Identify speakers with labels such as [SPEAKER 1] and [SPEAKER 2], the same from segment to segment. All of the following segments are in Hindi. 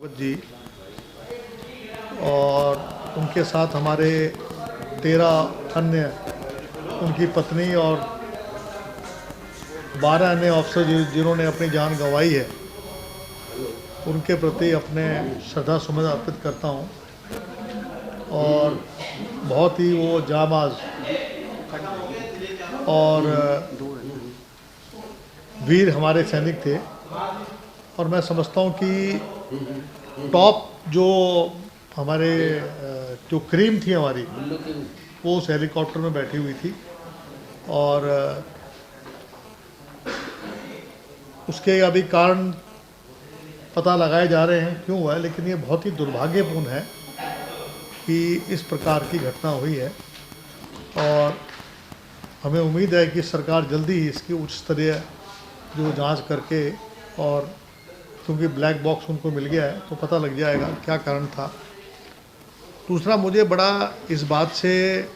[SPEAKER 1] जी और उनके साथ हमारे 13 अन्य उनकी पत्नी और 12 अन्य अफसर जिन्होंने अपनी जान गंवाई है, उनके प्रति अपने श्रद्धा सुमन अर्पित करता हूं। और बहुत ही वो जाबाज और वीर हमारे सैनिक थे। और मैं समझता हूं कि टॉप जो हमारे जो क्रीम थी हमारी, वो उस हेलीकॉप्टर में बैठी हुई थी। और उसके अभी कारण पता लगाए जा रहे हैं क्यों हुआ है, लेकिन ये बहुत ही दुर्भाग्यपूर्ण है कि इस प्रकार की घटना हुई है। और हमें उम्मीद है कि सरकार जल्दी ही इसकी उच्च स्तरीय जो जांच करके, और क्योंकि ब्लैक बॉक्स उनको मिल गया है तो पता लग जाएगा क्या कारण था। दूसरा, मुझे बड़ा इस बात से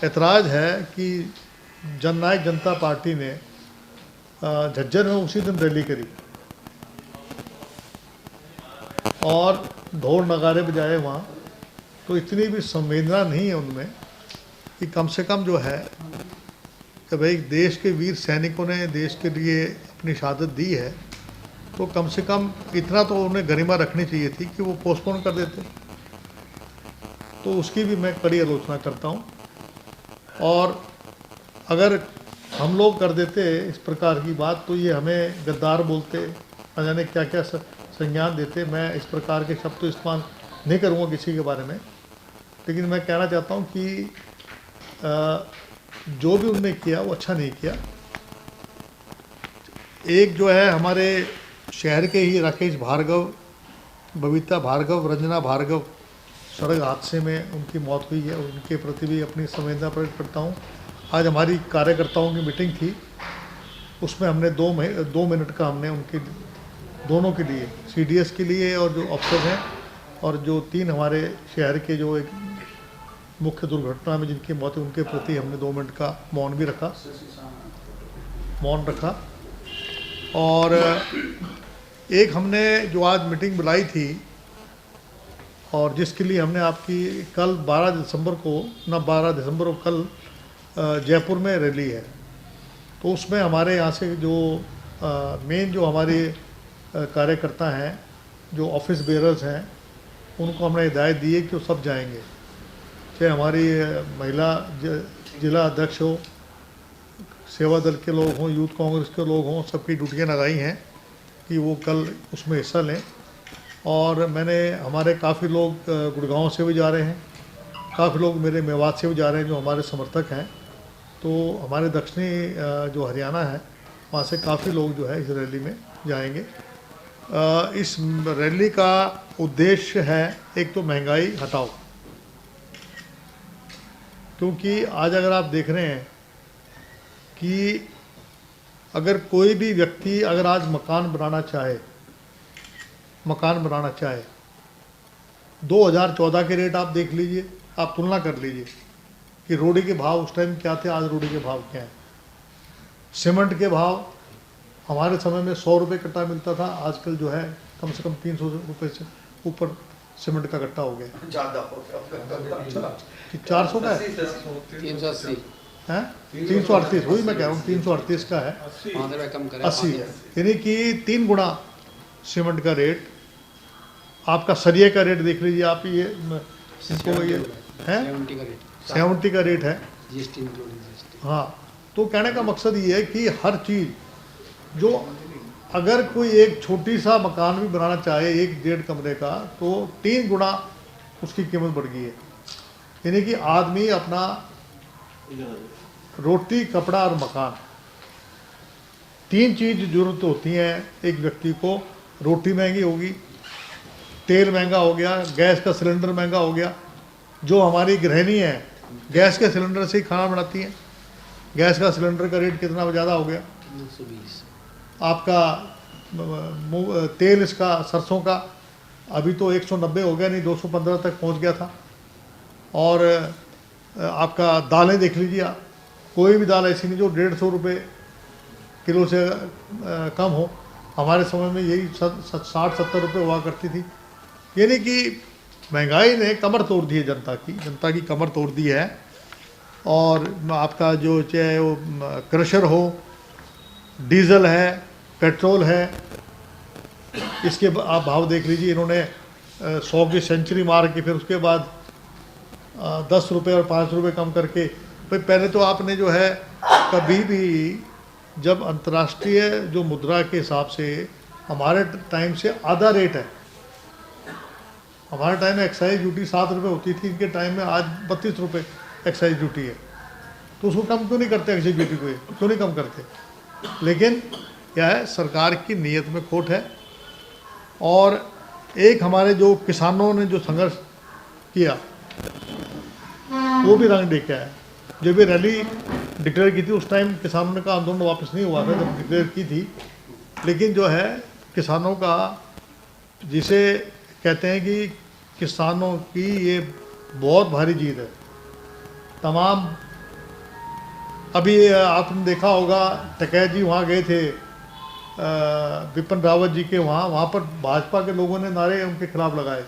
[SPEAKER 1] ऐतराज़ है कि जननायक जनता पार्टी ने झज्जर में उसी दिन रैली करी और ढोल नगाड़े बजाए वहाँ। तो इतनी भी संवेदना नहीं है उनमें कि कम से कम जो है कि भाई देश के वीर सैनिकों ने देश के लिए अपनी शहादत दी है, तो कम से कम इतना तो उन्हें गरिमा रखनी चाहिए थी कि वो पोस्टपोन कर देते। तो उसकी भी मैं कड़ी आलोचना करता हूँ। और अगर हम लोग कर देते इस प्रकार की बात तो ये हमें गद्दार बोलते, न जाने क्या क्या संज्ञान देते। मैं इस प्रकार के शब्द तो इस्तेमाल नहीं करूँगा किसी के बारे में, लेकिन मैं कहना चाहता हूँ कि जो भी उन्होंने किया वो अच्छा नहीं किया। एक जो है हमारे शहर के ही राकेश भार्गव, बबीता भार्गव, रंजना भार्गव सड़क हादसे में उनकी मौत हुई है। उनके प्रति भी अपनी संवेदना प्रकट करता हूँ। आज हमारी कार्यकर्ताओं की मीटिंग थी, उसमें हमने 2 मिनट का हमने उनके दोनों के लिए, सीडीएस के लिए और जो अफसर हैं और जो 3 हमारे शहर के जो एक मुख्य दुर्घटना में जिनकी मौत है, उनके प्रति हमने 2 मिनट का मौन रखा। और एक हमने जो आज मीटिंग बुलाई थी और जिसके लिए हमने आपकी कल 12 दिसंबर को कल जयपुर में रैली है, तो उसमें हमारे यहाँ से जो मेन जो हमारे कार्यकर्ता हैं, जो ऑफिस बेयरर्स हैं, उनको हमने हिदायत दी है कि वो सब जाएंगे। चाहे हमारी महिला जिला अध्यक्ष हो, सेवा दल के लोग हों, यूथ कांग्रेस के लोग हों, सबकी ड्यूटियाँ लगाई हैं कि वो कल उसमें हिस्सा लें। और मैंने हमारे काफ़ी लोग गुड़गांव से भी जा रहे हैं, काफ़ी लोग मेरे मेवात से भी जा रहे हैं जो हमारे समर्थक हैं। तो हमारे दक्षिणी जो हरियाणा है वहाँ से काफ़ी लोग जो है इस रैली में जाएंगे। इस रैली का उद्देश्य है एक तो महंगाई हटाओ, क्योंकि आज अगर आप देख रहे हैं कि अगर कोई भी व्यक्ति अगर आज मकान बनाना चाहे 2014 के रेट आप देख लीजिए, आप तुलना कर लीजिए कि रोडी के भाव उस टाइम क्या थे, आज रोडी के भाव क्या हैं। सीमेंट के भाव हमारे समय में 100 रुपये कट्टा मिलता था, आजकल जो है कम से कम 300 रुपये से ऊपर सीमेंट का कट्टा हो गया। ज़्यादा हो गया, 400 का है,
[SPEAKER 2] 380
[SPEAKER 1] हैं, 338, वही मैं कह रहा हूँ, 338 का है, 80 है, यानी कि 3 गुना सीमेंट का रेट। आपका सरिये का रेट देख लीजिए आप, ये इसको ये है 70 का रेट है। हाँ, तो कहने का मकसद ये है कि हर चीज़ जो, अगर कोई एक छोटी सा मकान भी बनाना चाहे 1-1.5 कमरे का, तो 3 गुना उसकी कीमत बढ़ गई है। यानी कि आदमी अपना रोटी, कपड़ा और मकान, 3 चीज़ जरूरत होती हैं एक व्यक्ति को। रोटी महंगी होगी, तेल महंगा हो गया, गैस का सिलेंडर महंगा हो गया। जो हमारी गृहिणी है गैस के सिलेंडर से ही खाना बनाती हैं, गैस का सिलेंडर का रेट कितना ज़्यादा हो गया,
[SPEAKER 2] 920।
[SPEAKER 1] आपका तेल इसका सरसों का अभी तो 190 हो गया, नहीं 215 तक पहुंच गया था। और आपका दालें देख लीजिए आप, कोई भी दाल ऐसी नहीं जो 150 रुपये किलो से कम हो। हमारे समय में यही 60-70 रुपये हुआ करती थी। यानी कि महंगाई ने कमर तोड़ दी है जनता की कमर तोड़ दी है। और आपका जो चाहे वो क्रशर हो, डीजल है, पेट्रोल है, इसके आप भाव देख लीजिए। इन्होंने 100 की सेंचुरी मार के फिर उसके बाद 10 रुपये और 5 रुपये कम करके, भाई पहले तो आपने जो है कभी भी जब अंतर्राष्ट्रीय जो मुद्रा के हिसाब से हमारे टाइम से आधा रेट है। हमारे टाइम में एक्साइज ड्यूटी 7 रुपये होती थी, इनके टाइम में आज 32 रुपये एक्साइज ड्यूटी है। तो उसको कम क्यों नहीं करते एक्साइज ड्यूटी को, क्यों नहीं कम करते? लेकिन क्या है, सरकार की नीयत में खोट है। और एक हमारे जो किसानों ने जो संघर्ष किया वो भी रंग देखे है। जब ये रैली डिक्लेयर की थी उस टाइम किसानों ने कहा आंदोलन वापस नहीं हुआ था जब डिक्लेयर की थी, लेकिन जो है किसानों का, जिसे कहते हैं कि किसानों की ये बहुत भारी जीत है। तमाम अभी आपने देखा होगा टकैत जी वहाँ गए थे, विपिन रावत जी के वहाँ पर भाजपा के लोगों ने नारे उनके खिलाफ लगाए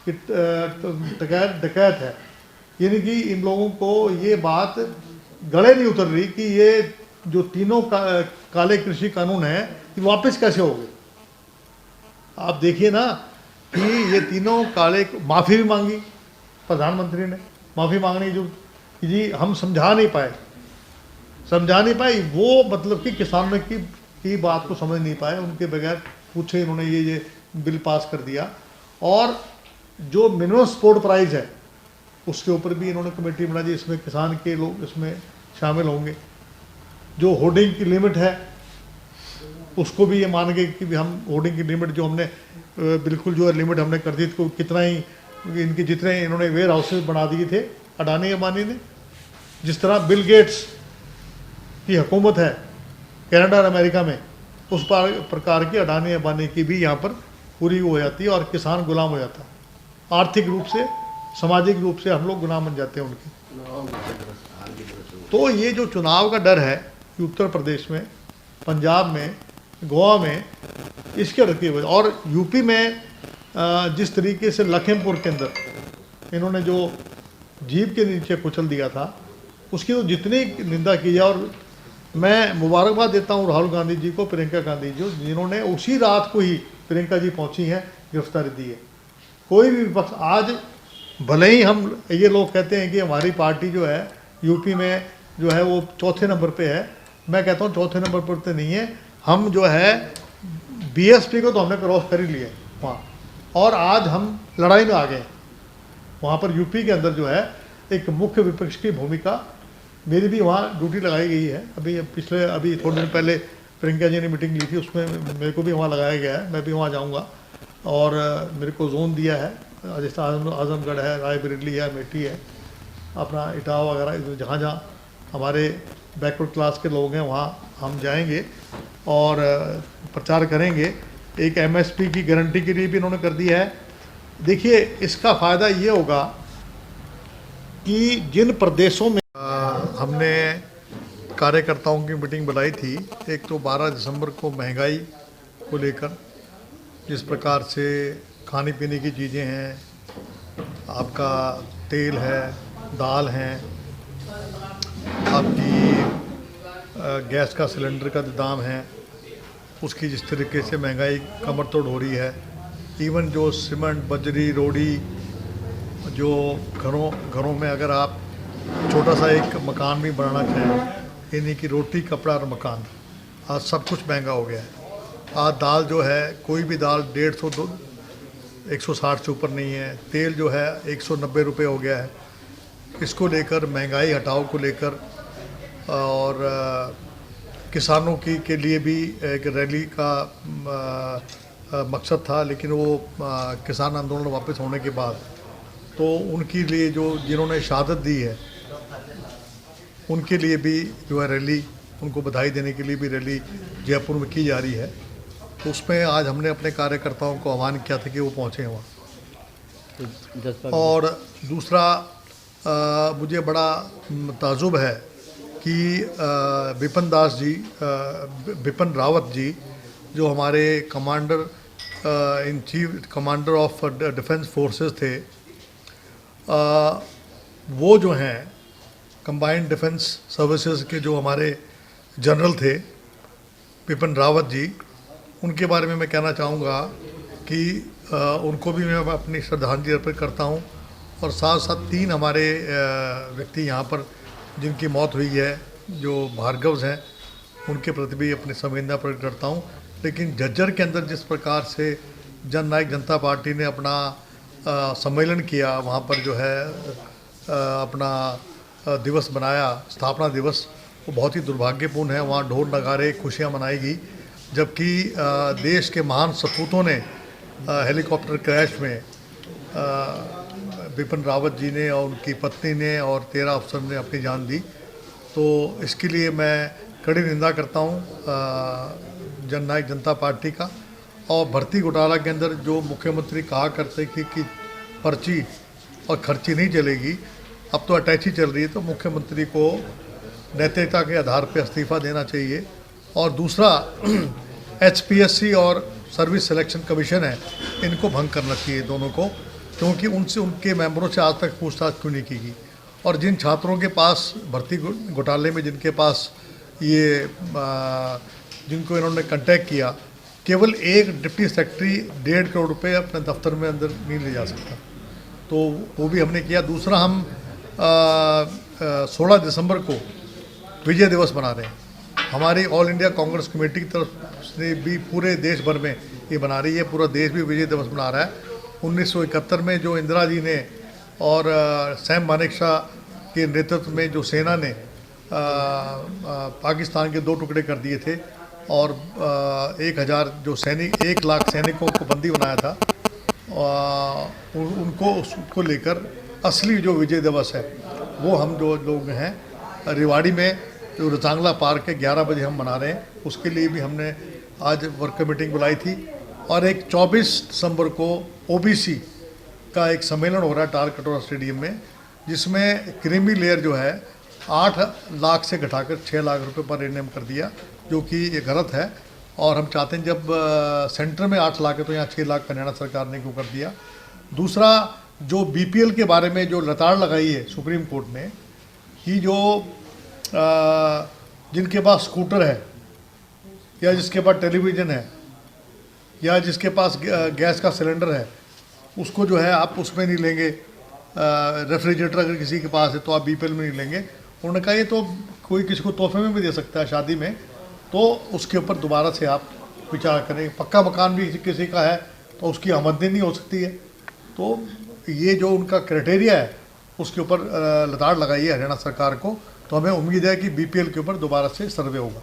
[SPEAKER 1] कि डकैत है। यानी कि इन लोगों को ये बात गले नहीं उतर रही कि ये जो तीनों काले कृषि कानून हैं ये वापस कैसे हो गए। आप देखिए ना कि ये तीनों काले, माफ़ी भी मांगी प्रधानमंत्री ने, माफ़ी मांगने जो कि जी हम समझा नहीं पाए, वो मतलब कि किसानों की बात को समझ नहीं पाए, उनके बगैर पूछे इन्होंने ये बिल पास कर दिया। और जो मिनिमम सपोर्ट प्राइस है उसके ऊपर भी इन्होंने कमेटी बना दी, इसमें किसान के लोग इसमें शामिल होंगे। जो होर्डिंग की लिमिट है उसको भी ये मान गए कि हम होर्डिंग की लिमिट जो हमने बिल्कुल जो है लिमिट हमने कर दी, तो कितना ही इनके जितने इन्होंने वेयर हाउसेज बना दिए थे अडानी अंबानी ने। जिस तरह बिल गेट्स की हुकूमत है कनाडा और अमेरिका में, उस प्रकार की अडानी अंबानी की भी यहाँ पर पूरी हो जाती है और किसान गुलाम हो जाता है। आर्थिक रूप से, सामाजिक रूप से हम लोग गुलाम बन जाते हैं उनके। तो ये जो चुनाव का डर है कि उत्तर प्रदेश में, पंजाब में, गोवा में, इसके डर की वजह, और यूपी में जिस तरीके से लखीमपुर के अंदर इन्होंने जो जीप के नीचे कुचल दिया था, उसकी तो जितनी निंदा की है। और मैं मुबारकबाद देता हूँ राहुल गांधी जी को, प्रियंका गांधी जी, जिन्होंने उसी रात को ही प्रियंका जी पहुँची हैं, गिरफ्तारी दी है। कोई भी विपक्ष आज, भले ही हम ये लोग कहते हैं कि हमारी पार्टी जो है यूपी में जो है वो चौथे नंबर पे है, मैं कहता हूँ चौथे नंबर पर तो नहीं है। हम जो है बीएसपी को तो हमने क्रॉस कर ही लिया वहाँ, और आज हम लड़ाई में आ गए। वहाँ पर यूपी के अंदर जो है एक मुख्य विपक्ष की भूमिका, मेरी भी वहाँ ड्यूटी लगाई गई है। अभी थोड़े दिन पहले प्रियंका जी ने मीटिंग ली थी, उसमें मेरे को भी वहाँ लगाया गया है। मैं भी वहाँ जाऊँगा और मेरे को जोन दिया है, जैसे आजमगढ़ है, रायबरेली है, अमेठी है, अपना इटावा वगैरह, जहाँ जहाँ हमारे बैकवर्ड क्लास के लोग हैं वहाँ हम जाएंगे और प्रचार करेंगे। एक एमएसपी की गारंटी के लिए भी इन्होंने कर दिया है। देखिए इसका फ़ायदा ये होगा कि जिन प्रदेशों में हमने कार्यकर्ताओं की मीटिंग बुलाई थी, एक तो 12 दिसंबर को महंगाई को लेकर, जिस प्रकार से खाने पीने की चीज़ें हैं, आपका तेल है, दाल हैं, आपकी गैस का सिलेंडर का दाम है, उसकी जिस तरीके से महंगाई कमर तोड़ हो रही है। इवन जो सीमेंट, बजरी, रोड़ी, जो घरों में अगर आप छोटा सा एक मकान भी बनाना चाहें, यानी कि रोटी, कपड़ा और मकान, आज सब कुछ महंगा हो गया है। आज दाल जो है, कोई भी दाल 150 160 से ऊपर नहीं है। तेल जो है 190 रुपये हो गया है। इसको लेकर, महंगाई हटाओ को लेकर, और किसानों के लिए भी एक रैली का मकसद था, लेकिन वो किसान आंदोलन वापस होने के बाद तो उनके लिए जिन्होंने शहादत दी है उनके लिए भी जो है रैली, उनको बधाई देने के लिए भी रैली जयपुर में की जा रही है। तो उसमें आज हमने अपने कार्यकर्ताओं को आह्वान किया था कि वो पहुँचे वहाँ। और दूसरा मुझे बड़ा ताजुब है कि विपिन रावत जी जो हमारे commander in chief commander of defence forces थे, वो जो हैं कंबाइंड डिफेंस सर्विसेज के जो हमारे जनरल थे बिपिन रावत जी, उनके बारे में मैं कहना चाहूँगा कि उनको भी मैं अपनी श्रद्धांजलि अर्पित करता हूँ। और साथ साथ 3 हमारे व्यक्ति यहाँ पर जिनकी मौत हुई है, जो भार्गव्स हैं, उनके प्रति भी अपनी संवेदना प्रकट करता हूँ। लेकिन झज्जर के अंदर जिस प्रकार से जन नायक जनता पार्टी ने अपना सम्मेलन किया, वहाँ पर जो है अपना दिवस बनाया, स्थापना दिवस, वो बहुत ही दुर्भाग्यपूर्ण है। वहाँ ढोल नगारे खुशियाँ मनाई गई, जबकि देश के महान सपूतों ने हेलीकॉप्टर क्रैश में बिपिन रावत जी ने और उनकी पत्नी ने और 13 अफसर ने अपनी जान दी। तो इसके लिए मैं कड़ी निंदा करता हूँ जन नायक जनता पार्टी का। और भर्ती घोटाला के अंदर जो मुख्यमंत्री कहा करते कि पर्ची और खर्ची नहीं चलेगी, अब तो अटैची चल रही है, तो मुख्यमंत्री को नैतिकता के आधार पर इस्तीफा देना चाहिए। और दूसरा HPSC और सर्विस सिलेक्शन कमीशन है, इनको भंग करना चाहिए दोनों को, क्योंकि उनसे उनके मेंबरों से आज तक पूछताछ क्यों नहीं की गई। और जिन छात्रों के पास भर्ती घोटाले में जिनके पास ये जिनको इन्होंने कांटेक्ट किया, केवल एक डिप्टी सेक्रेटरी 1.5 करोड़ रुपए अपने दफ्तर में अंदर नहीं ले जा सकता, तो वो भी हमने किया। दूसरा, हम 16 दिसंबर को विजय दिवस मना रहे हैं। हमारी ऑल इंडिया कांग्रेस कमेटी की तरफ से भी पूरे देश भर में ये बना रही है, पूरा देश भी विजय दिवस मना रहा है। 1971 में जो इंदिरा जी ने और सैम मानेकशॉ के नेतृत्व में जो सेना ने पाकिस्तान के 2 टुकड़े कर दिए थे और 1 लाख सैनिकों को बंदी बनाया था, उसको लेकर असली जो विजय दिवस है वो हम जो लोग हैं रेवाड़ी में जो रचांगला पार्क है 11 बजे हम मना रहे हैं। उसके लिए भी हमने आज वर्कर मीटिंग बुलाई थी। और एक 24 दिसंबर को OBC का एक सम्मेलन हो रहा है टार कटोरा स्टेडियम में, जिसमें क्रीमी लेयर जो है 8 लाख से घटाकर 6 लाख रुपए पर एनएम कर दिया, जो कि ये गलत है। और हम चाहते हैं जब सेंटर में 8 लाख है तो यहाँ 6 लाख हरियाणा सरकार ने क्यों कर दिया। दूसरा, जो BPL के बारे में जो लताड़ लगाई है सुप्रीम कोर्ट ने कि जो जिनके पास स्कूटर है या जिसके पास टेलीविज़न है या जिसके पास गैस का सिलेंडर है, उसको जो है आप उसमें नहीं लेंगे। रेफ्रिजरेटर अगर किसी के पास है तो आप BPL में नहीं लेंगे। उन्होंने कहा ये तो कोई किसी को तोहफे में भी दे सकता है शादी में, तो उसके ऊपर दोबारा से आप विचार करें। पक्का मकान भी किसी का है तो उसकी आमदनी नहीं हो सकती है। तो ये जो उनका क्राइटेरिया है उसके ऊपर लताड़ लगाई है हरियाणा सरकार को। तो हमें उम्मीद है कि BPL के ऊपर दोबारा से सर्वे होगा।